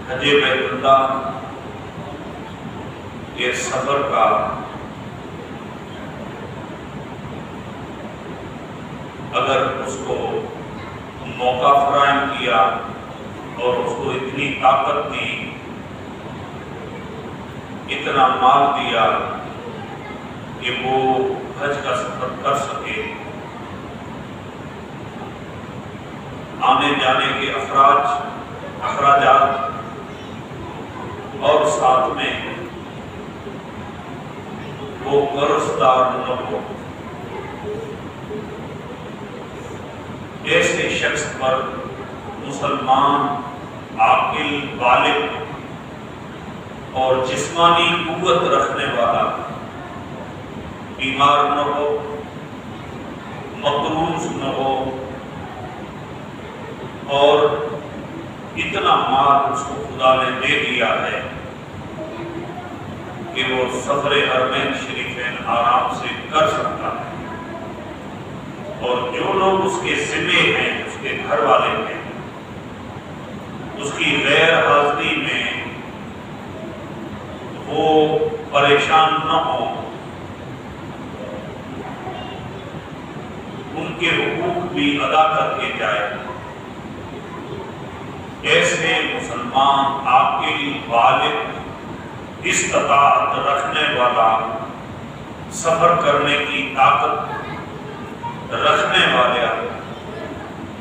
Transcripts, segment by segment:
حج بیت اللہ کے سفر کا اگر اس کو موقع فراہم کیا اور اس کو اتنی طاقت دی، اتنا مال دیا کہ وہ حج کا سفر کر سکے، آنے جانے کے اخراجات اور ساتھ میں وہ قرض دار نہ ہو، ایسے شخص پر مسلمان عاقل بالغ اور جسمانی قوت رکھنے والا بیمار نہ ہو، مقروض نہ ہو، اور اتنا مال اس کو خدا نے دے دیا ہے کہ وہ سفر حرمین شریفین آرام سے کر سکتا ہے، اور جو لوگ اس کے ذمے ہیں، اس کے گھر والے ہیں، اس کی غیر حاضری میں وہ پریشان نہ ہوں، ان کے حقوق بھی ادا کر کے جائے، ایسے مسلمان عاقل بالغ استطاعت رکھنے والا، سفر کرنے کی طاقت رکھنے والا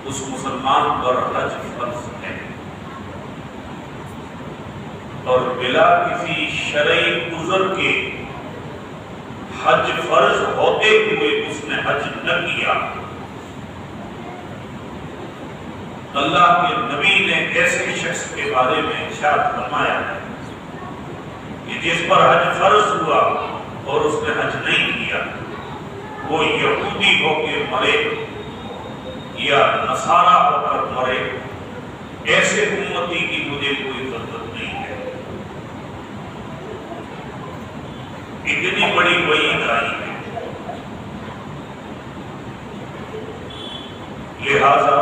اس مسلمان پر حج فرض ہے، اور بلا کسی شرعی عذر کے حج فرض ہوتے ہوئے اس نے حج نہ کیا۔ اللہ کے نبی نے ایسے شخص کے بارے میں ارشاد فرمایا ہے کہ جس پر حج فرض ہوا اور اس نے حج نہیں کیا، وہ یہودی ہو کے مرے یا نصارہ ہو کر مرے، ایسے امتی کی مجھے کوئی ضرورت نہیں ہے۔ اتنی بڑی وعید آئی ہے، لہذا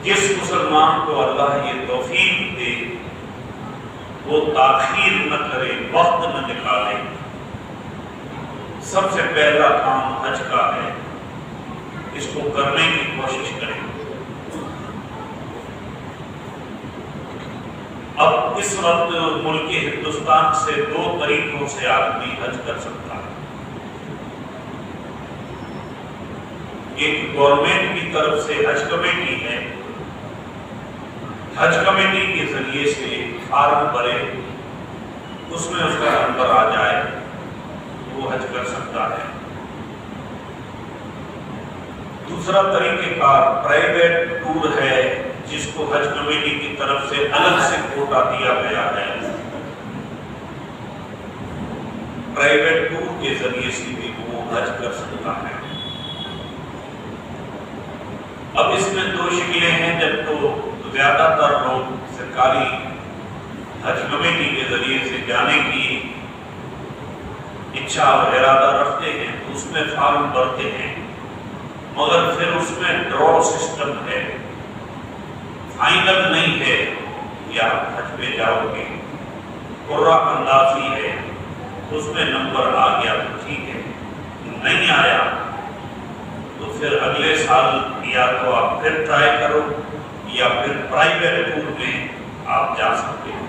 جس مسلمان کو اللہ یہ توفیق دے وہ تاخیر نہ کرے، وقت نہ نکالے۔ سب سے پہلا کام حج کا ہے، اس کو کرنے کی کوشش کریں۔ اب اس وقت ملک ہندوستان سے دو طریقوں سے آدمی حج کر سکتا ہے، ایک گورنمنٹ کی طرف سے حج کمیٹی ہے، حج کمیٹی کے ذریعے سے فارم بھرے، اس میں اس کا نمبر آ جائے، وہ حج کر سکتا ہے۔ دوسرا طریقہ کار پرائیویٹ ٹور ہے، جس کو حج کمیٹی کی طرف سے الگ سے کوٹا دیا گیا ہے، پرائیویٹ ٹور کے ذریعے سے بھی وہ حج کر سکتا ہے۔ اب اس میں دو شکلیں ہیں، جب تو زیادہ تر لوگ سرکاری حج کمیٹی کے ذریعے سے جانے کی اچھا اور ارادہ رکھتے ہیں تو اس میں فارم بھرتے ہیں، مگر پھر اس میں ڈرا سسٹم ہے، فائنل نہیں ہے یا حج پہ جاؤ گے، قرہ اندازی ہے، اس میں نمبر آ گیا تو ٹھیک ہے، نہیں آیا تو پھر اگلے سال یا تو آپ پھر ٹرائی کرو یا پھر پرائیویٹ ٹور میں آپ جا سکتے ہو۔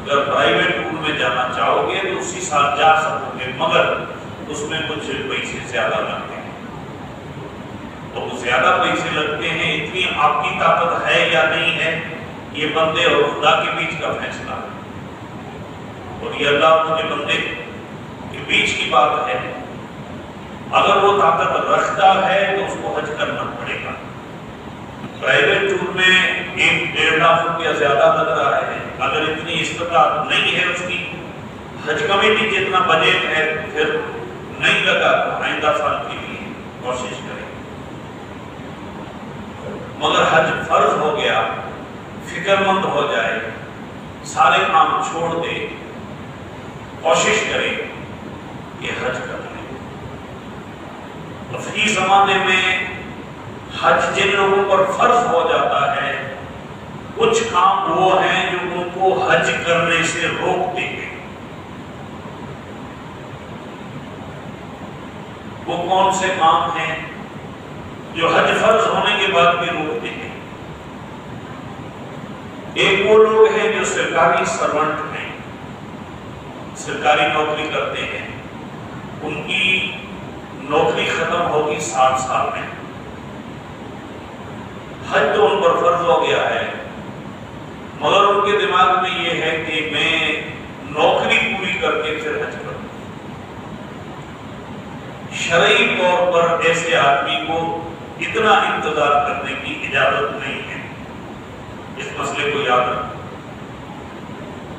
اگر پرائیویٹ ٹور میں جانا چاہو گے تو اسی سال جا سکو گے، مگر اس میں کچھ پیسے زیادہ لگتے ہیں، تو زیادہ پیسے لگتے ہیں، اتنی آپ کی طاقت ہے یا نہیں ہے، یہ بندے اور خدا کے بیچ کا فیصلہ ہے، اور یہ اللہ اور کے بندے کے بیچ کی بات ہے۔ اگر وہ طاقت رکھتا ہے تو اس کو حج کرنا پڑے گا۔ پرائیویٹ ٹور میں 1-1.5 لاکھ روپیہ زیادہ لگ رہا ہے، اگر اتنی استطاعت نہیں ہے اس کی، حج کمیٹی جتنا بجٹ ہے پھر نہیں لگا تو آئندہ سال کے لیے کوشش کریں۔ مگر حج فرض ہو گیا، فکر مند ہو جائے، سارے کام چھوڑ دے، کوشش کرے کہ حج کر لیں۔ فی زمانے میں حج جن لوگوں پر فرض ہو جاتا ہے وہ ہیں جو ان کو حج کرنے سے روکتے ہیں۔ وہ کون سے کام ہیں جو حج فرض ہونے کے بعد بھی روکتے ہیں؟ ایک وہ لوگ ہیں جو سرکاری سرونٹ ہیں، سرکاری نوکری کرتے ہیں، ان کی نوکری ختم ہوگی 60 سال میں، حج تو ان پر فرض ہو گیا ہے، مگر ان کے دماغ میں یہ ہے کہ میں نوکری پوری کر کے پھر حج کروں۔ شرعی طور پر ایسے آدمی کو اتنا انتظار کرنے کی اجازت نہیں ہے۔ اس مسئلے کو یاد رکھو،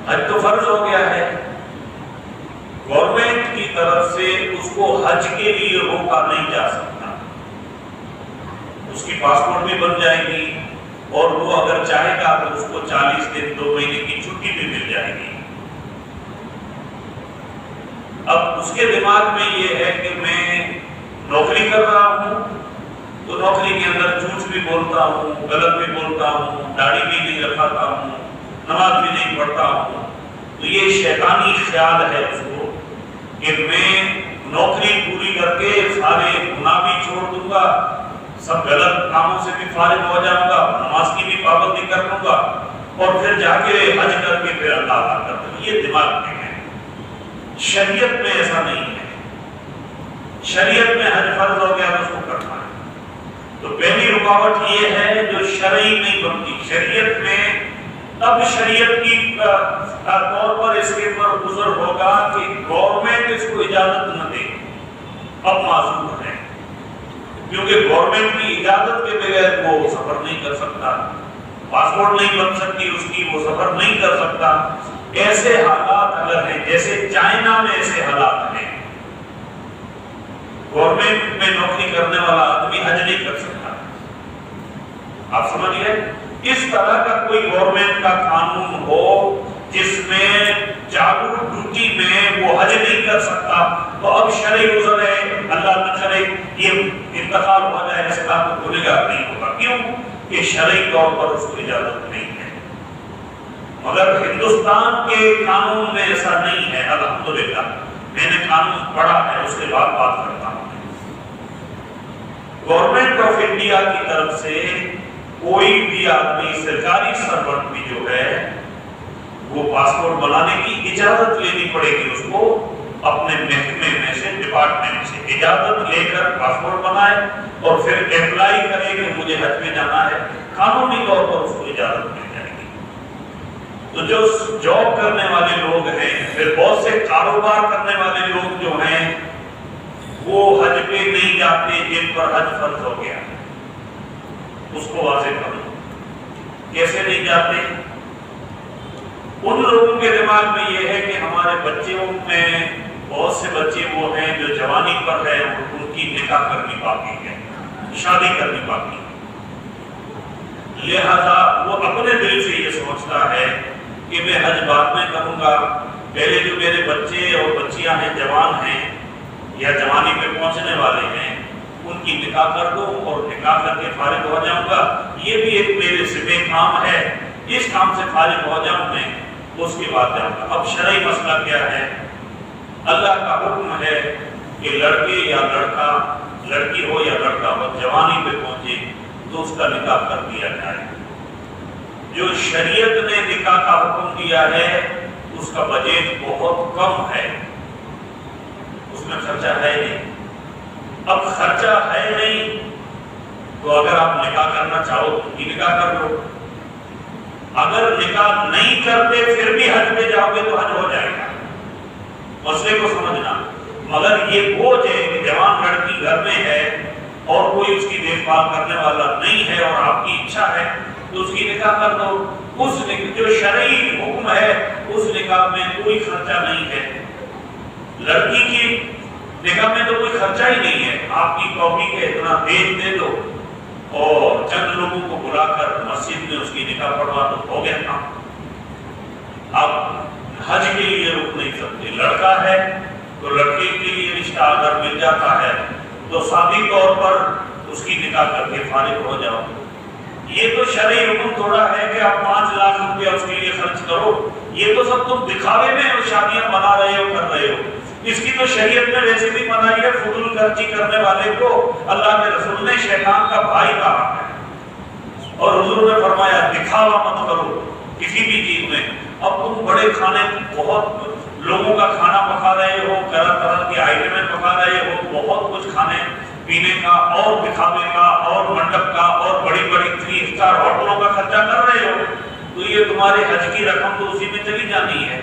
حج تو فرض ہو گیا ہے، گورنمنٹ کی طرف سے اس کو حج کے لیے روکا نہیں جا سکتا، اس کی پاسپورٹ بھی بن جائے گی اور وہ اگر چاہے گا تو اس کو 40 دن 2 مہینے کی چھٹی بھی مل جائے گی۔ اب اس کے دماغ میں یہ ہے کہ میں نوکری کر رہا ہوں تو نوکری کے اندر جھوٹ بھی بولتا ہوں، غلط بھی بولتا ہوں، داڑھی بھی نہیں رکھاتا ہوں، نماز بھی نہیں پڑھتا ہوں، تو یہ شیطانی خیال ہے اس کو کہ میں نوکری پوری کر کے سارے گناہ بھی چھوڑ دوں گا، سب غلط کاموں سے بھی فارغ ہو جاؤں گا، نماز کی بھی پابندی کر لوں گا اور پھر جا کے حج کر کے پھر اللہ تعالیٰ کر دوں۔ یہ دماغ میں ہے، شریعت میں ایسا نہیں ہے۔ شریعت میں حج فرض ہو گیا تو اس کو کرنا ہے۔ تو پہلی رکاوٹ یہ ہے جو شرعی نہیں بنتی شریعت میں، اب شریعت کی طور پر اس کے پر گزر ہوگا کہ گورنمنٹ اس کو اجازت نہ دے، اب معذور ہے، کیونکہ گورنمنٹ کی اجازت کے بغیر وہ سفر نہیں کر سکتا، پاسپورٹ نہیں بن سکتی اس کی، وہ سفر نہیں کر سکتا۔ ایسے حالات اگر ہیں، جیسے چائنا میں ایسے حالات ہیں، گورنمنٹ میں نوکری کرنے والا آدمی حج نہیں کر سکتا، آپ سمجھ گئے؟ اس طرح کا کوئی گورنمنٹ کا قانون ہو جس میں چالو ڈیوٹی میں وہ حج نہیں کر سکتا، تو اب شرعی عذر ہے، اللہ نہ کرے یہ انتقال ہو جائے، اس کا تو گنہگار نہیں ہوگا، کیوں کہ شرعی طور پر اس کو اجازت نہیں ہے۔ مگر ہندوستان کے قانون میں ایسا نہیں ہے، الحمدللہ میں نے قانون پڑھا ہے، اس کے بعد بات کرتا ہوں۔ گورنمنٹ آف انڈیا کی طرف سے کوئی بھی آدمی سرکاری سرونٹ بھی جو ہے وہ پاسپورٹ بنانے کی اجازت لینی پڑے گی اس کو، اپنے محکمے میں سے، ڈپارٹمنٹ سے اجازت لے کر پاسپورٹ بنائے اور پھر اپلائی کرے کہ مجھے حج میں جانا ہے، قانونی طور پر اس کو اجازت مل جائے گی۔ تو جو جاب کرنے والے لوگ ہیں، پھر بہت سے کاروبار کرنے والے لوگ جو ہیں وہ حج پہ نہیں جاتے جن پر حج فرض ہو گیا، اس کو واضح کرو کیسے نہیں جاتے۔ ان لوگوں کے دماغ میں یہ ہے کہ ہمارے بچوں میں بہت سے بچے وہ ہیں جو جوانی پر ہے، ان کی نکاح کرنی باقی ہے، شادی کرنی باقی ہے، لہذا وہ اپنے دل سے یہ سوچتا ہے کہ میں حج بعد میں کروں گا، پہلے جو میرے بچے اور بچیاں ہیں، جوان ہیں یا جوانی پہ پہنچنے والے ہیں، ان کی نکاح کر دوں اور نکاح کر کے فارغ ہو جاؤں گا، یہ بھی ایک میرے ذمہ کام ہے، اس کام سے فارغ ہو جاؤں میں، اس کے بعد جاؤں گا۔ اب شرعی مسئلہ کیا ہے؟ اللہ کا حکم ہے کہ لڑکے یا لڑکا، لڑکی ہو یا لڑکا ہو، جوانی پہ پہنچے تو اس کا نکاح کر دیا جائے۔ جو شریعت نے نکاح کا حکم دیا ہے اس کا بجٹ بہت کم ہے، اس میں خرچہ ہے نہیں۔ اب خرچہ ہے نہیں تو اگر آپ نکاح کرنا چاہو تو کی نکاح کر لو، اگر نکاح نہیں کرتے پھر بھی حج پہ جاؤ گے تو حج ہو جائے گا، مسئلے کو سمجھنا۔ مگر یہ بوجھ ہے کہ جوان لڑکی گھر میں ہے اور کوئی اس کی دیکھ بھال کرنے والا نہیں ہے اور آپ کی اچھا ہے تو اس کی نکاح کر دو۔ اس جو شرعی حکم ہے اس نکاح میں کوئی خرچہ نہیں ہے، لڑکی کی نکاح میں تو کوئی خرچہ ہی نہیں ہے، آپ کی کاپی کے اتنا بیچ دے دو اور چند لوگوں کو بلا کر مسجد میں اس کی نکاح پڑھوا دو، ہو گیا کام۔ اب حج کے لیے رک نہیں سکتے، لڑکا ہے تو لڑکی کے لیے رشتہ اگر مل جاتا ہے تو سابق طور پر اس کی نکاح کر کے فارغ ہو جاؤ۔ یہ تو شرعی حکم تھوڑا ہے کہ آپ 5 لاکھ روپیہ اس کے لیے خرچ کرو، یہ تو سب تم دکھاوے میں شادیاں بنا رہے ہو، کر رہے ہو۔ اس کی تو شریعت میں ویسے بھی منائی ہے، فضول خرچی کرنے والے کو اللہ کے رسول نے شیطان کا بھائی کہا ہے، اور حضور نے فرمایا دکھاوا مت کرو کسی بھی چیز میں۔ اب تم بڑے کھانے، بہت لوگوں کا کھانا پکا رہے ہو، طرح طرح کی آئٹمیں پکا رہے ہو، بہت کچھ کھانے پینے کا اور دکھاوے کا اور منڈپ کا اور بڑی بڑی 3 اسٹار ہوٹلوں کا خرچہ کر رہے ہو، تو یہ تمہارے حج کی رقم تو اسی میں چلی جانی ہے،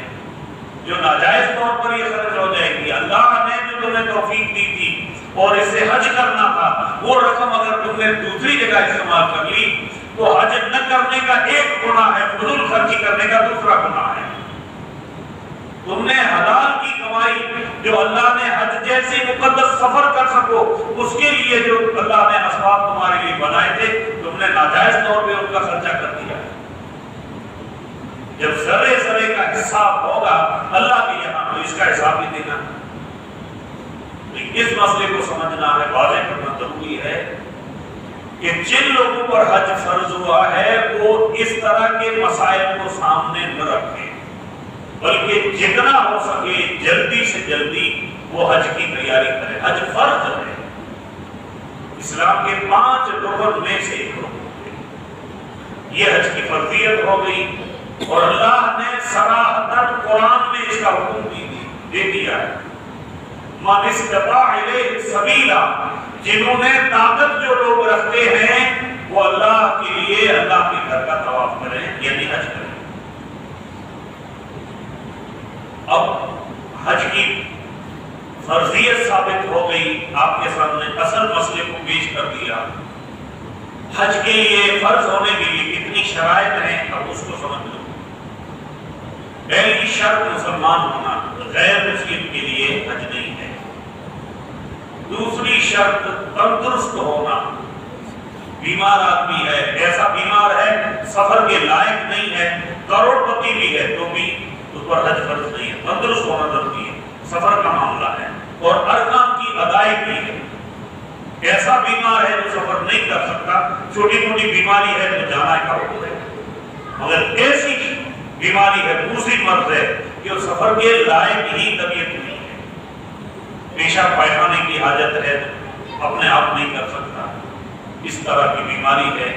جو ناجائز طور پر یہ خرچ ہو جائے گی۔ اللہ نے جو تمہیں توفیق دی تھی اور اس سے حج کرنا تھا، وہ رقم اگر تم نے دوسری جگہ استعمال کر لی تو حج نہ کرنے کا ایک گناہ ہے، فضول خرچی کرنے کا دوسرا گناہ ہے۔ تم نے حلال کی کمائی جو اللہ نے حج جیسے مقدس سفر کر سکو اس کے لیے جو اللہ نے اسباب تمہارے لیے بنائے تھے، تم نے ناجائز طور پہ ان کا خرچہ کر دیا۔ جب ذرے ذرے کا حساب ہوگا اللہ کے یہاں، تو اس کا حساب بھی دینا۔ اس مسئلے کو سمجھنا ہے، واضح کرنا ضروری ہے کہ جن لوگوں پر حج فرض ہوا ہے وہ اس طرح کے مسائل کو سامنے نہ رکھیں، بلکہ جتنا ہو سکے جلدی سے جلدی وہ حج کی تیاری کریں۔ حج فرض ہے، اسلام کے 5 رکن میں سے ایک رکن ہے، یہ حج کی فرضیت ہو گئی، اور اللہ نے صراحتاً قرآن میں اس کا حکم دے دیا ہے، من استطاع الیہ سبیلا، جنہوں نے طاقت جو لوگ رکھتے ہیں وہ اللہ کے لیے اللہ کے گھر کا طواف کریں، یعنی حج کریں۔ اب حج کی فرضیت ثابت ہو گئی، آپ کے سامنے اصل مسئلے کو پیش کر دیا۔ حج کے لیے فرض ہونے کے لیے کتنی شرائط ہیں، اب اس کو سمجھ لو۔ پہلی شرط مسلمان ہونا، غیر مسلم کے لیے حج نہیں ہے۔ دوسری شرط تندرست ہونا، بیمار آدمی ہے، ایسا بیمار ہے سفر کے لائق نہیں ہے، کروڑ پتی بھی ہے تو بھی اس پر حج فرض نہیں ہے، تندرست ہونا ضروری ہے، سفر کا معاملہ ہے، اور ارکان کی ادائیگی ہے۔ ایسا بیمار ہے جو سفر نہیں کر سکتا، چھوٹی موٹی بیماری ہے تو جانا کا حکم ہے، مگر ایسی بیماری ہے، دوسری مرض ہے کہ وہ سفر کے لائق ہی طبیعت نہیں ہے، پیشاب پائخانے کی حاجت ہے تو اپنے آپ نہیں کر سکتا، اس طرح کی بیماری ہے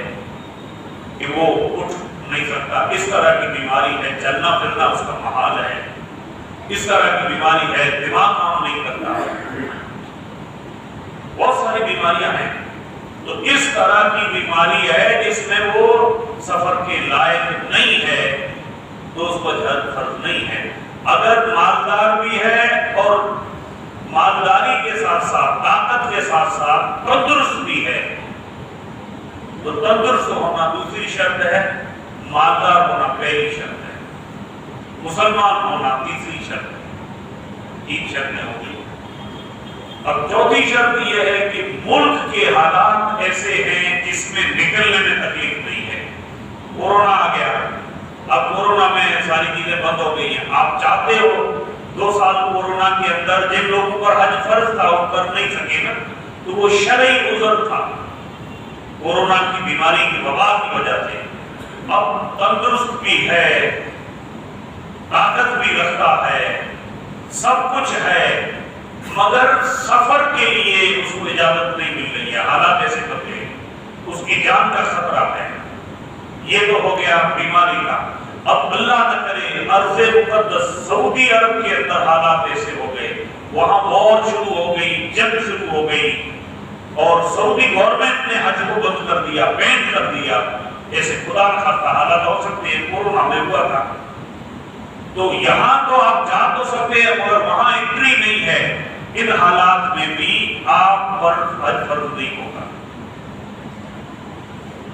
کہ وہ اٹھ نہیں سکتا، اس طرح کی بیماری ہے چلنا پھرنا اس کا محال ہے، اس طرح کی بیماری ہے دماغ کام نہیں کرتا، بہت ساری بیماریاں ہیں۔ تو اس طرح کی بیماری ہے جس میں وہ سفر کے لائق نہیں ہے تو اس پر حج فرض نہیں ہے۔ اگر مالدار بھی ہے اور مالداری کے ساتھ ساتھ طاقت کے ساتھ ساتھ تندرست بھی ہے تو تندرست ہونا دوسری شرط ہے، مالدار ہونا پہلی شرط ہے، مسلمان ہونا تیسری شرط ہے، 3 شرطیں ہوگی۔ اب چوتھی شرط یہ ہے کہ ملک کے حالات ایسے ہیں جس میں نکلنے میں تکلیف نہیں ہے۔ کورونا آ گیا، اب کورونا میں ساری چیزیں بند ہو گئی ہیں، آپ چاہتے ہو 2 سال کورونا کے اندر جن لوگوں پر حج فرض تھا وہ کر نہیں سکے نا، تو وہ شرعی عذر تھا کورونا کی بیماری کی وبا کی وجہ سے۔ اب تندرست بھی ہے، طاقت بھی رکھتا ہے، سب کچھ ہے، مگر سفر کے لیے اس کو اجازت نہیں مل رہی ہے، حالات ایسے بدلے، اس کی جان کا خطرہ ہے۔ یہ تو ہو گیا بیماری کا۔ اب اللہ نہ کرے ارض مقدس سعودی عرب کے اندر حالات ایسے ہو گئے، وہاں وار شروع ہو گئی، جنگ شروع ہو گئی، اور سعودی گورنمنٹ نے حج کو بند کر دیا، بین کر دیا، ایسے خدا نہ خواستہ حالات ہو سکتے ہیں، کورونا میں ہوا تھا۔ تو یہاں تو آپ جا تو سکتے ہیں مگر وہاں انٹری نہیں ہے، ان حالات میں بھی آپ پر حج فرض نہیں ہوگا۔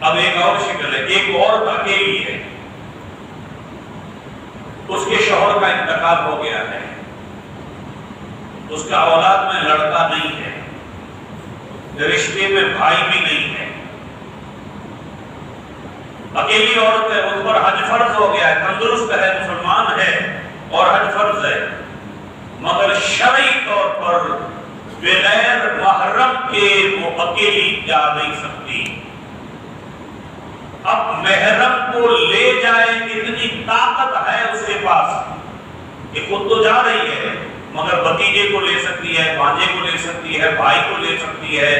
اب ایک اور شکل ہے، ایک اور اکیلی ہے، اس کے شوہر کا انتقال ہو گیا ہے، اس کا اولاد میں لڑکا نہیں ہے، رشتے میں بھائی بھی نہیں ہے، اکیلی عورت ہے، اس پر حج فرض ہو گیا ہے، تندرست ہے، مسلمان ہے اور حج فرض ہے، مگر شرعی طور پر بغیر محرم کے وہ اکیلی جا نہیں سکتی۔ اب محرم کو لے جائے اتنی طاقت ہے اس کے پاس کہ خود تو جا رہی ہے مگر بھتیجے کو لے سکتی ہے، بھانجے کو لے سکتی ہے، بھائی کو لے سکتی ہے،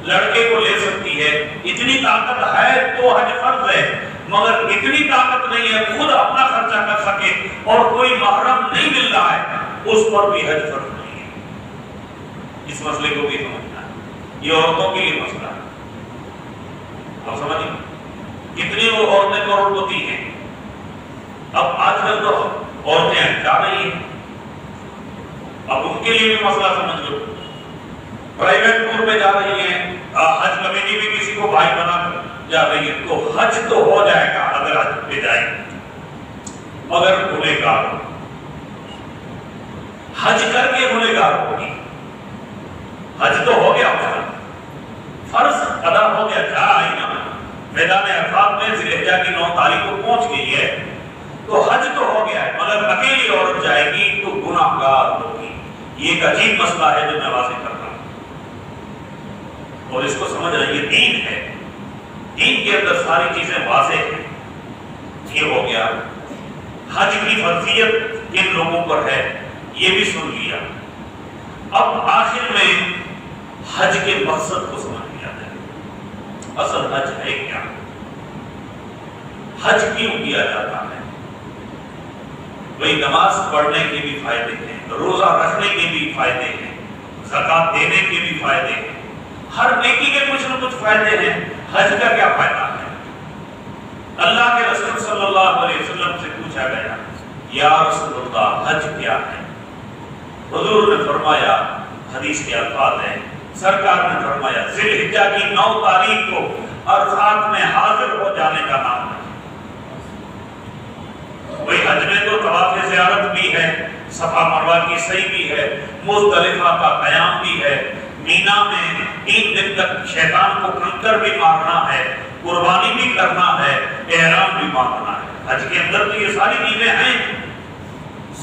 لڑکے کو لے سکتی ہے، اتنی طاقت ہے تو حج فرض ہے، مگر اتنی طاقت نہیں ہے خود اپنا خرچہ کر سکے اور کوئی محرم نہیں مل رہا ہے اس پر بھی حج فرض نہیں ہے۔ اس مسئلے کو بھی سمجھنا ہے، یہ عورتوں کے لیے مسئلہ ہے۔ آپ سمجھیں کتنی وہ عورتیں کروڑپتی ہیں، اب آج کل تو عورتیں جا رہی ہیں، اب ان کے لیے بھی مسئلہ سمجھ لو، پرائیویٹ ٹور میں جا رہی ہیں، حج کمیٹی بھی کسی کو بھائی بنا کر جا رہی ہے، تو حج تو ہو جائے گا اگر حج پہ جائے، مگر گنہگار ہو، حج کر کے گنہگار ہوگی۔ حج تو ہو گیا اس کا فرض ادا ہو گیا، جا آئی نا میدان عرفات میں ذی الحجہ کی 9 تاریخ کو پہنچ گئی ہے تو حج تو ہو گیا ہے، مگر اکیلی عورت جائے گی تو گناہگار ہوگی۔ یہ ایک عجیب مسئلہ ہے جو میں واضح کر رہا ہوں، اور اس کو سمجھ رہے یہ دین ہے، دین کے اندر ساری چیزیں واضح ہیں۔ یہ ہو گیا حج کی فرضیت کن لوگوں پر ہے یہ بھی سن لیا، اب آخر میں حج کے مقصد کو سمجھ لیا جائے، اصل حج ہے کیا، حج کیوں کیا جاتا ہے؟ وہی نماز پڑھنے کے بھی فائدے ہیں، روزہ رکھنے کے بھی فائدے ہیں، زکوٰۃ دینے کے بھی فائدے ہیں، ہر نیکی کے کچھ نہ کچھ فائدے ہیں۔ حج کا کیا فائدہ ہے؟ اللہ کے رسول صلی اللہ علیہ وسلم سے پوچھا گیا یا رسول اللہ حج کیا ہے؟ حضور نے فرمایا، حدیث کے الفاظ ہیں، سرکار نے فرمایا ذی الحجہ کی 9 تاریخ کو عرفات میں حاضر ہو جانے کا نام ہے۔ وہی حج میں تو طواف زیارت بھی ہے، صفا مروہ کی سعی بھی ہے، مزدلفہ کا قیام بھی ہے، مینا میں 3 دن تک شیطان کو کنکر بھی مارنا ہے، قربانی بھی کرنا ہے، احرام بھی باندھنا ہے۔ حج کے اندر تو یہ ساری چیزیں ہیں،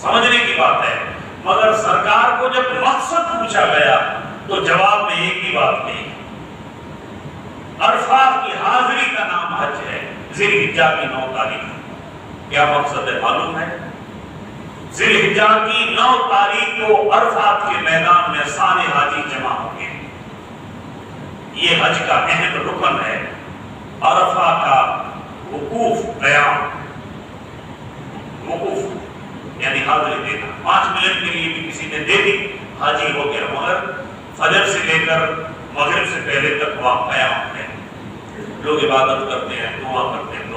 سمجھنے کی بات ہے، مگر سرکار کو جب مقصد پوچھا گیا تو جواب میں ایک ہی بات کہی، عرفات کی حاضری کا نام حج ہے، ذی الحجہ کی 9 تاریخ۔ کیا مقصد ہے معلوم ہے؟ ذی الحجہ کی 9 تاریخ کو عرفات کے میدان میں سارے حاجی جمع ہوں گے، یہ حج کا اہم رکن ہے۔ عرفہ کا وقوف قیام، وقوف یعنی حاضری دینا، 5 منٹ کے لیے بھی کسی نے دے دی حاجی ہو گیا، مگر فجر سے لے کر مغرب سے پہلے تک وہاں قیام ہے، لوگ عبادت کرتے ہیں، دعا کرتے ہیں،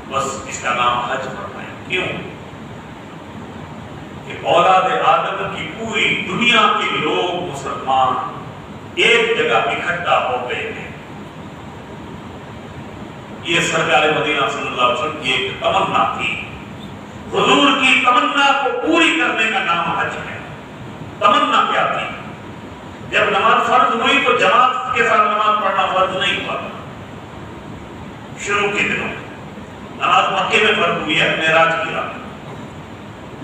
بس اس کا نام حج فرمائے۔ کیوں؟ کہ اولاد آدم کی پوری دنیا کے لوگ مسلمان ایک جگہ اکٹھا ہو گئے ہیں، یہ سرکار مدینہ صلی اللہ علیہ وسلم کی ایک تمنا تھی، حضور کی تمنا کو پوری کرنے کا نام حج ہے۔ تمنا کیا تھی؟ جب نماز فرض ہوئی تو جماعت کے ساتھ نماز پڑھنا فرض نہیں ہوا، شروع کے دنوں نماز مکے میں فرض ہوئی ہے، معراج کی رات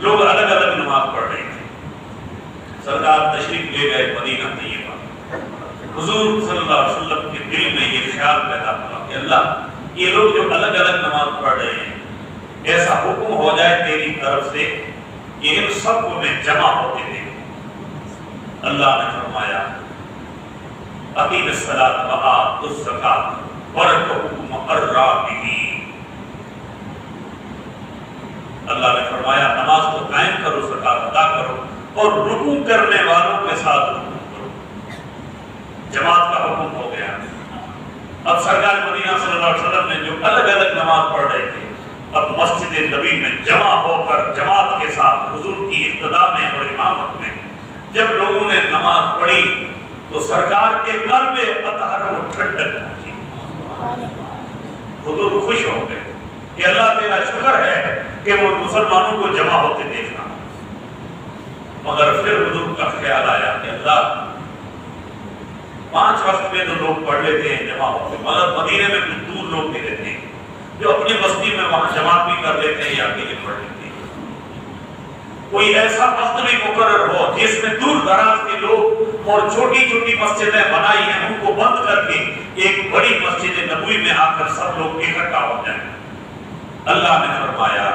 لوگ الگ الگ نماز پڑھ رہے تھے، سرکار تشریف لے گئے مدینہ طیبہ، حضور صلی اللہ علیہ وسلم کے دل میں یہ خیال پیدا ہوا کہ اللہ یہ لوگ جو الگ الگ نماز پڑھ رہے ہیں، ایسا حکم ہو جائے تیری طرف سے کہ ان سب کو میں جمع ہوتے دیکھوں۔ اللہ نے فرمایا اقیم الصلاۃ وآت الزکاۃ وارکعوا مع الراکعین، اللہ نے فرمایا نماز کو قائم کرو، زکات ادا کرو اور رکوع کرنے والوں کے ساتھ رکوع کرو۔ جماعت کا حکم ہو گیا۔ اب سرکار مدینہ صلی اللہ علیہ وسلم نے جو الگ الگ نماز پڑھ رہے تھے، اب مسجد نبی میں جمع ہو کر جماعت کے ساتھ حضور کی اقتداء میں اور امامت میں جب لوگوں نے نماز پڑھی تو سرکار کے قلب اطہر کو ٹھنڈک پہنچی، حضور خوش ہو گئے کہ اللہ تیرا شکر ہے کہ وہ مسلمانوں کو جمع ہوتے دیکھنا۔ مگر پھر حضور کا خیال آیا کہ اللہ 5 وقت میں تو لوگ پڑھ لیتے ہیں جمع ہوتے، مگر مدینے میں کچھ دور لوگ بھی رہتے ہیں جو اپنی بستی میں وہاں جماعت بھی کر لیتے ہیں یا اکیلے پڑھ لیتے ہیں۔ کوئی ایسا وقت بھی مقرر ہو جس میں دور دراز کے لوگ اور چھوٹی چھوٹی مسجدیں بنائی ہیں ان کو بند کر کے ایک بڑی مسجد نبوی میں آ کر سب لوگ اکٹھا ہو جائیں۔ اللہ نے فرمایا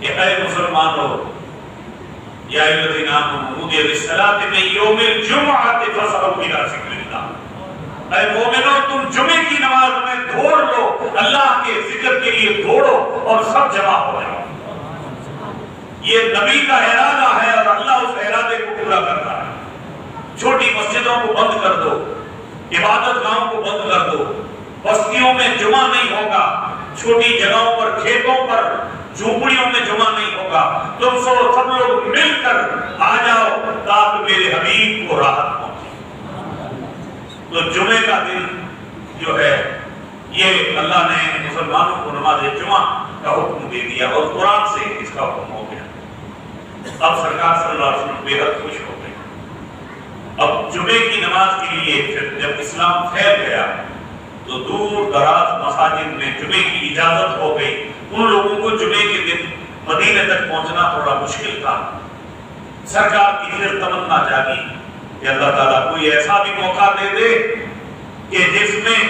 کہ اے مسلمانوں، یا الذین آمنوا نودی للصلاۃ من یوم الجمعۃ فاسعوا الی ذکر اللہ۔ اے مومنوں، تم جمعے کی نماز میں دوڑ لو، اللہ کے ذکر کے لیے دوڑو اور سب جمع ہو جاؤ۔ یہ نبی کا ارادہ ہے اور اللہ اس ارادے کو پورا کرتا ہے۔ چھوٹی مسجدوں کو بند کر دو، عبادت گاہوں کو بند کر دو، بستیوں میں جمعہ نہیں ہوگا، چھوٹی جگہوں پر، کھیتوں پر، جھونپڑیوں میں جمعہ نہیں ہوگا، تم سب لوگ مل کر آ جاؤ تاکہ میرے حبیب کو راحت پہنچے۔ تو جمعے کا دن جو ہے یہ اللہ نے مسلمانوں کو نماز جمعہ کا حکم دے دیا اور قرآن سے اس کا حکم ہو گیا۔ اب سرکار صلی اللہ علیہ وسلم بے حد خوش ہو گئے۔ اب جمعے کی نماز کے لیے پھر جب اسلام پھیل گیا تو دور دراز مساجد میں جمعے کی اجازت ہو گئی۔ ان لوگوں کو جمعے کے دن مدینے تک پہنچنا تھوڑا مشکل تھا۔ سرکار کی پھر تمنا جاگی کہ اللہ تعالیٰ کوئی ایسا بھی موقع دے دے کہ جس میں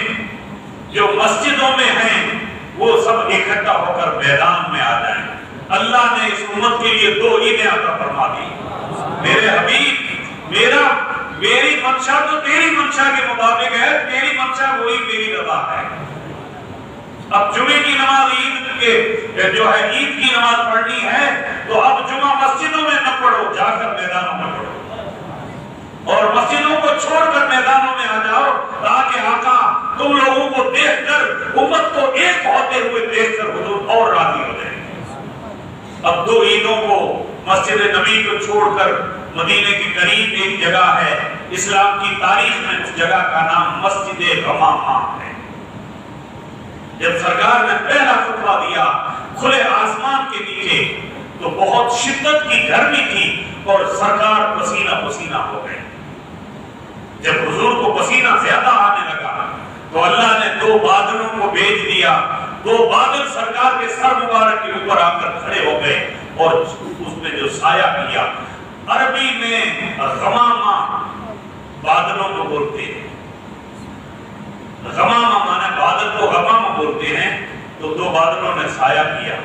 جو مسجدوں میں ہیں وہ سب اکٹھا ہو کر میدان میں آ جائیں۔ اللہ نے اس امت کے لیے 2 عیدیں عطا فرما دی۔ میرے حبیب، میری منشا تو تیری منشا کے مطابق ہے، تیری منشا وہی میری رضا ہے۔ اب جمعے کی نماز عید کی نماز پڑھنی ہے تو اب جمعہ مسجدوں میں نہ پڑھو، جا کر میدانوں میں پڑھو، اور مسجدوں کو چھوڑ کر میدانوں میں آ جاؤ تاکہ آقا تم لوگوں کو دیکھ کر، امت کو ایک ہوتے ہوئے دیکھ کر حضور اور راضی ہو جائیں۔ اب 2 عیدوں کو مسجد نبی کو چھوڑ کر مدینے کے قریب ایک جگہ ہے، اسلام کی تاریخ میں اس جگہ کا نام مسجد غمامہ ہے۔ جب سرکار نے پہلا خطبہ دیا کھلے آسمان کے نیچے تو بہت شدت کی گرمی تھی اور سرکار پسینہ پسینہ ہو گئے۔ جب حضور کو پسینہ زیادہ آنے لگا تو اللہ نے 2 بادلوں کو بھیج دیا۔ 2 بادل سرکار کے سر مبارک کے اوپر آ کر کھڑے ہو گئے اور اس میں جو سایہ کیا، عربی میں غمامہ بادلوں کو بولتے ہیں۔ غمامہ مانا بادل کو غمامہ بولتے ہیں۔ تو 2 بادلوں نے سایہ کیا،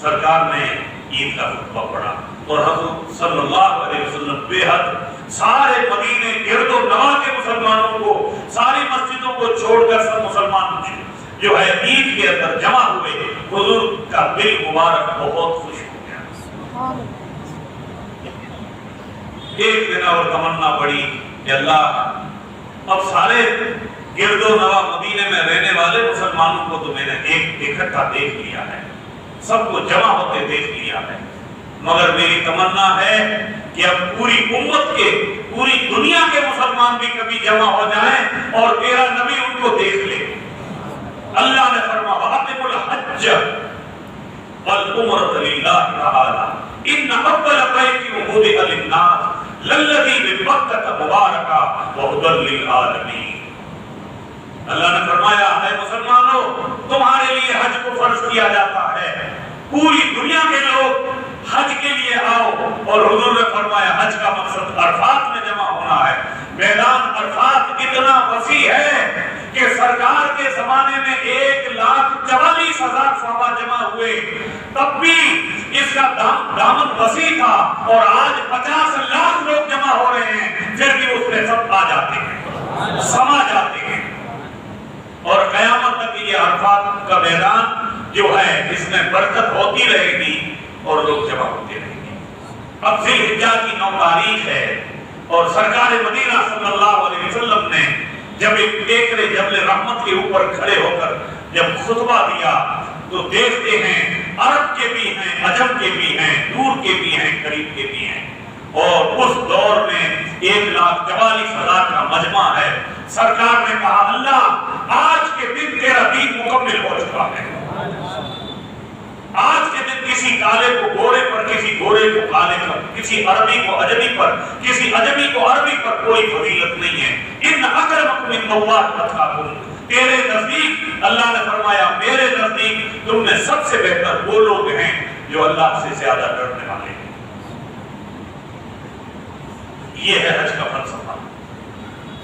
سرکار نے عید کا خطبہ پڑھا اور حضور صلی اللہ علیہ وسلم بے حد سارے مدینے گرد و نواح کے مسلمانوں کو، ساری مسجدوں کو چھوڑ کر سب مسلمان جو ہے عید کے اندر جمع ہوئے۔ حضور کا دل مبارک بہت خوش ہو گیا۔ ایک دن اور تمنا بڑی کہ اللہ اب سارے گرد و نواح مدینے میں رہنے والے مسلمانوں کو تو میں نے ایک اکٹھا دیکھ لیا ہے، سب کو جمع ہوتے دیکھ لیا ہے، مگر میری تمنا ہے کہ اب پوری امت کے، پوری دنیا کے مسلمان بھی کبھی جمع ہو جائیں اور تیرا نبی ان کو دیکھ لے۔ اللہ نے فرمایا وَأَقِمُوا الْحَجَّ وَالْعُمْرَةَ لِلَّهِ تَعَالَى إِنَّ أَوَّلَ بَيْتٍ وُضِعَ لِلنَّاسِ لَلَّذِي بِبَكَّةَ مُبَارَكًا وَهُدًى لِّلْعَالَمِينَ۔ اللہ نے فرمایا اے مسلمانوں، تمہارے لیے حج کو فرض کیا جاتا ہے، پوری دنیا کے لوگ حج کے لیے آؤ، اور حضور نے فرمایا حج کا مقصد عرفات میں جمع ہونا ہے۔ میدان عرفات اتنا وسیع ہے کہ سرکار کے زمانے میں 1,44,000 صحابہ جمع ہوئے، تب بھی اس کا دامن وسیع تھا، اور آج 50 لاکھ لوگ جمع ہو رہے ہیں، پھر بھی اس میں سب آ جاتے ہیں، سما جاتے ہیں، اور قیامت تک یہ عرفات کا میدان جو ہے اس میں برکت ہوتی رہے گی اور لوگ جمع ہوتے رہیں گے۔ اب ذی الحجہ کی 9 تاریخ ہے اور سرکار مدینہ صلی اللہ علیہ وسلم نے جب ایک ٹیکرے جبل رحمت کے اوپر کھڑے ہو کر جب خطبہ دیا تو دیکھتے ہیں عرب کے بھی ہیں، عجم کے بھی ہیں، دور کے بھی ہیں، قریب کے بھی ہیں، اور اس دور میں 1,44,000 کا مجمع ہے۔ سرکار نے کہا اللہ آج کے دن تیرا دین مکمل ہو چکا ہے۔ آج کے دن کسی کالے کو گورے پر، کسی گورے کو کالے پر، کسی عربی کو عجمی پر، کسی عجمی کو عربی پر کوئی فضیلت نہیں ہے۔ ان اکرمکم عند اللہ اتقاکم، تیرے نزدیک اللہ نے فرمایا میرے نزدیک تم میں سب سے بہتر وہ لوگ ہیں جو اللہ سے زیادہ ڈرنے والے ہیں۔ یہ ہے حج کا فلسفہ۔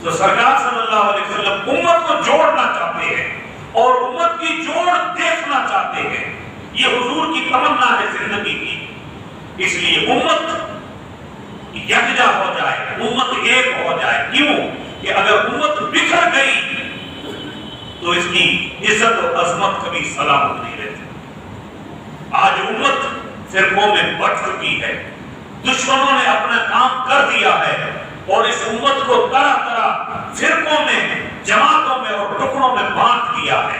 تو سرکار صلی اللہ علیہ وسلم امت کو جوڑنا چاہتے ہیں اور امت کی جوڑ دیکھنا چاہتے ہیں۔ یہ حضور کی تمنا ہے زندگی کی۔ اس لیے امت یکجا ہو جائے، امت ایک ہو جائے۔ کیوں کہ اگر امت بکھر گئی تو اس کی عزت و عظمت کبھی سلامت نہیں رہتی۔ آج امت فرقوں میں بٹ چکی ہے، دشمنوں نے اپنا کام کر دیا ہے اور اس امت کو طرح طرح فرقوں میں، جماعتوں میں اور ٹکڑوں میں بانٹ دیا ہے۔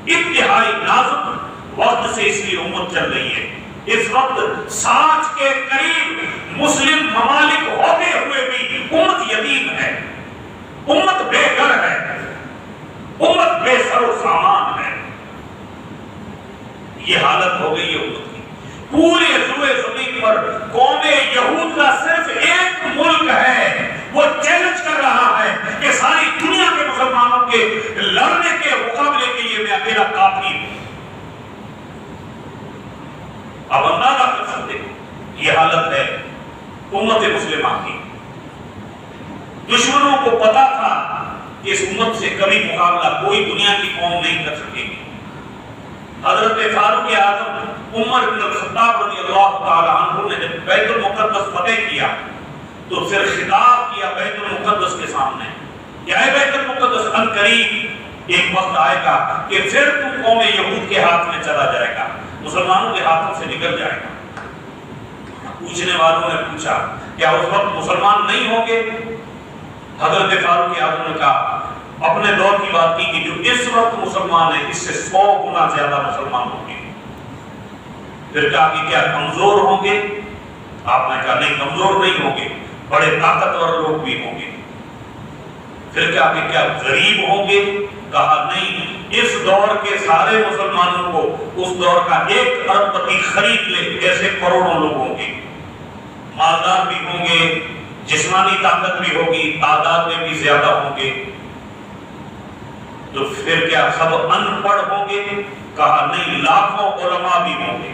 انتہائی نازک وقت سے اس لیے امت چل رہی ہے۔ اس وقت 60 کے قریب مسلم ممالک ہوتے ہوئے بھی امت یتیم ہے، امت بے گھر ہے، امت بے سر و سامان ہے۔ یہ حالت ہو گئی ہے امت کی۔ پورے روئے زمین پر قوم یہود کا صرف ایک ملک ہے، وہ چیلنج کر رہا ہے کہ ساری دنیا کے مسلمانوں کے لڑنے کے مقابلے کے لیے میں اکیلا کافی ہوں۔ اب اندازہ کر سکتے ہیں یہ حالت ہے امت مسلمہ کی۔ دشمنوں کو پتا تھا کہ اس امت سے کبھی مقابلہ کوئی دنیا کی قوم نہیں کر سکے گی۔ حضرت فاروق اعظم عمر بن الخطاب رضی اللہ تعالی عنہ نے جب بیت المقدس فتح کیا تو پھر خطاب کیا بیت المقدس کے سامنے کہ اے بیت المقدس ان قریب ایک وقت آئے گا کہ پھر تم قوم یہود کے ہاتھ میں چلا جائے گا، مسلمانوں کے ہاتھوں سے نکل جائے گا۔ پوچھنے والوں نے پوچھا کیا اس وقت مسلمان نہیں ہوں گے؟ حضرت فاروق اعظم نے کہا اپنے دور کی بات کی کہ جو اس وقت مسلمان ہیں اس سے 100 گنا زیادہ مسلمان ہوں گے۔ پھر کہا کہ کیا کمزور ہوں گے؟ آپ نے کہا نہیں، کمزور نہیں ہوں گے، بڑے طاقتور لوگ بھی ہوں گے۔ پھر کہا کہ کیا غریب ہوں گے؟ کہا نہیں، اس دور کے سارے مسلمانوں کو اس دور کا 1 ارب پتی خرید لے ایسے کروڑوں لوگ ہوں گے، مالدار بھی ہوں گے، جسمانی طاقت بھی ہوگی، تعداد میں بھی زیادہ ہوں گے۔ تو پھر کیا سب ان پڑھ ہوں گے؟ کہا نہیں، لاکھوں علماء بھی ہوں گے،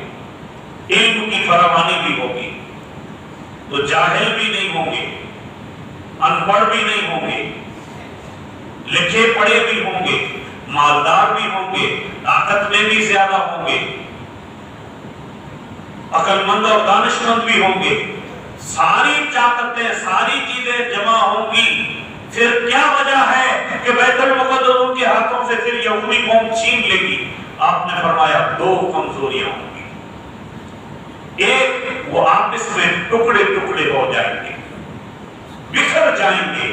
علم کی فراوانی بھی ہوگی۔ تو جاہل بھی نہیں ہوں گے، ان پڑھ بھی نہیں ہوں گے، لکھے پڑھے بھی ہوں گے، مالدار بھی ہوں گے، طاقت میں بھی زیادہ ہوں گے، عقل مند اور دانش مند بھی ہوں گے۔ ساری طاقتیں، ساری چیزیں جمع ہوں گی۔ پھر کیا وجہ ہے کہ بیت المقدس ان کے ہاتھوں سے پھر یہودی قوم چھین لے گی؟ آپ نے فرمایا 2 کمزوریاں ہوں گی۔ ایک، وہ آپس میں ٹکڑے ٹکڑے ہو جائیں گے، بکھر جائیں گے،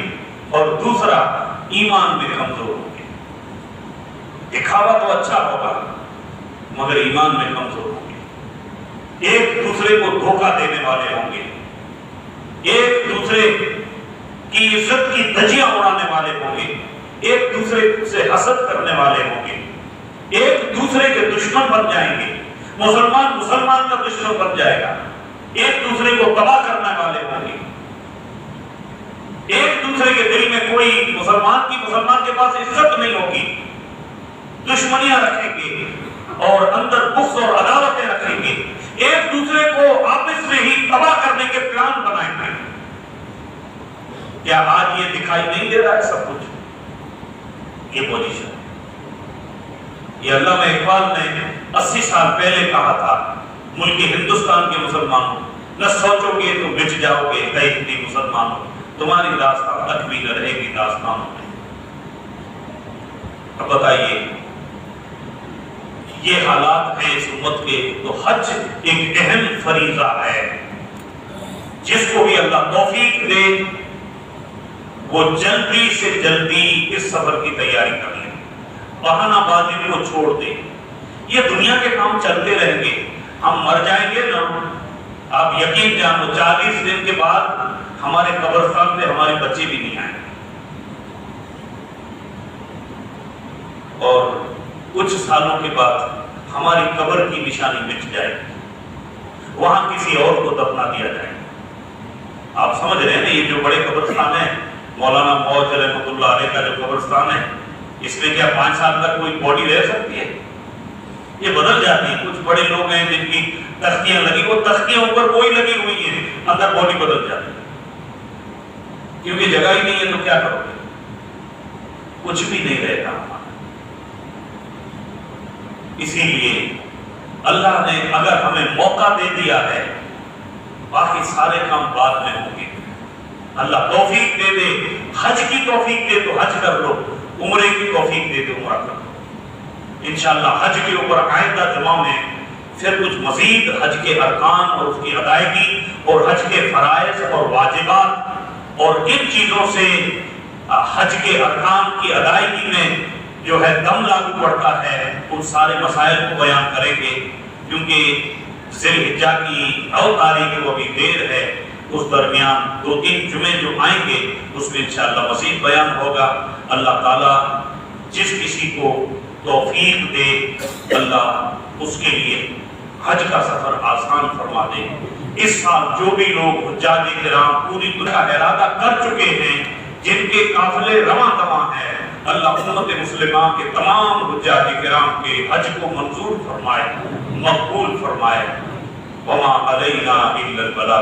اور دوسرا ایمان میں کمزور ہوں گے۔ دکھاوا تو اچھا ہوگا مگر ایمان میں کمزور ہوں گے، ایک دوسرے کو دھوکہ دینے والے ہوں گے، ایک دوسرے کی عزت کی دھجیاں اڑانے والے ہوں گے، ایک دوسرے سے حسد کرنے والے ہوں گے، ایک دوسرے کے دشمن بن جائیں گے، مسلمان مسلمان کا دشمن بن جائے گا، ایک دوسرے کو تباہ کرنے والے ہوں گے، ایک دوسرے کے دل میں کوئی مسلمان کے پاس عزت نہیں ہوگی، دشمنیاں رکھیں گے اور اندر بغض اور عداوتیں رکھیں گے، ایک دوسرے کو آپس میں ہی تباہ کرنے کے پلان بنائیں گے۔ کیا آج یہ دکھائی نہیں دے رہا ہے سب کچھ؟ یہ پوزیشن، یہ علامہ اقبال نے 80 سال پہلے کہا تھا ملک ہندوستان کے مسلمانوں، نہ سوچو گے تو بچ جاؤ گے اے ہندی مسلمانوں، تمہاری داستان تک بھی نہ رہے گی داستانوں میں۔ اب بتائیے یہ حالات ہیں اس امت کے، تو حج ایک اہم فریضہ ہے۔ جس کو بھی اللہ توفیق دے وہ جلدی سے جلدی اس سفر کی تیاری کر لیں، بہانہ بازی کو چھوڑ دیں۔ یہ دنیا کے کام چلتے رہیں گے، ہم مر جائیں گے نا، آپ یقین جانو 40 دن کے بعد ہمارے قبرستان سے ہمارے بچے بھی نہیں آئیں گے، اور کچھ سالوں کے بعد ہماری قبر کی نشانی مٹ جائے گی، وہاں کسی اور کو دفنا دیا جائے گا۔ آپ سمجھ رہے ہیں نا، یہ جو بڑے قبرستان ہیں، مولانا موج رحمۃ اللہ علیہ کا جو قبرستان ہے، اس میں کیا 5 سال تک کوئی باڈی رہ سکتی ہے؟ یہ بدل جاتی ہے۔ کچھ بڑے لوگ ہیں جن کی تختیاں لگی، وہ تختیاں اوپر وہی لگی ہوئی ہیں، اندر باڈی بدل جاتی ہے، کیونکہ جگہ ہی نہیں ہے تو کیا کرو گے؟ کچھ بھی نہیں رہتا ہمارا۔ اسی لیے اللہ نے اگر ہمیں موقع دے دیا ہے، باقی سارے کام بعد میں ہوں گے۔ اللہ توفیق دے دے، حج کی توفیق دے تو حج کر لو، عمرے کی توفیق دے دے عمرہ کر لو۔ انشاءاللہ حج کے اوپر آئندہ جمعہ میں پھر کچھ مزید حج کے ارکان اور اس کی ادائیگی اور حج کے فرائض اور واجبات اور ان چیزوں سے حج کے ارکان کی ادائیگی میں جو ہے دم لاگو پڑتا ہے، ان سارے مسائل کو بیان کریں گے، کیونکہ ذی الحجہ کی 9 تاریخ کو ابھی دیر ہے، اس درمیان 2-3 جمعے جو آئیں گے اس میں انشاءاللہ مزید بیان ہوگا۔ اللہ تعالیٰ جس کسی کو توفیق دے، اللہ اس کے لیے حج کا سفر آسان فرما دے۔ اس سال جو بھی لوگ حجاج کرام پوری دنیا کا ارادہ کر چکے ہیں، جن کے قافلے رواں دواں ہیں، اللہ امت مسلمہ کے تمام حجاج کرام کے حج کو منظور فرمائے، مقبول فرمائے۔ وما علینا الا البلاغ۔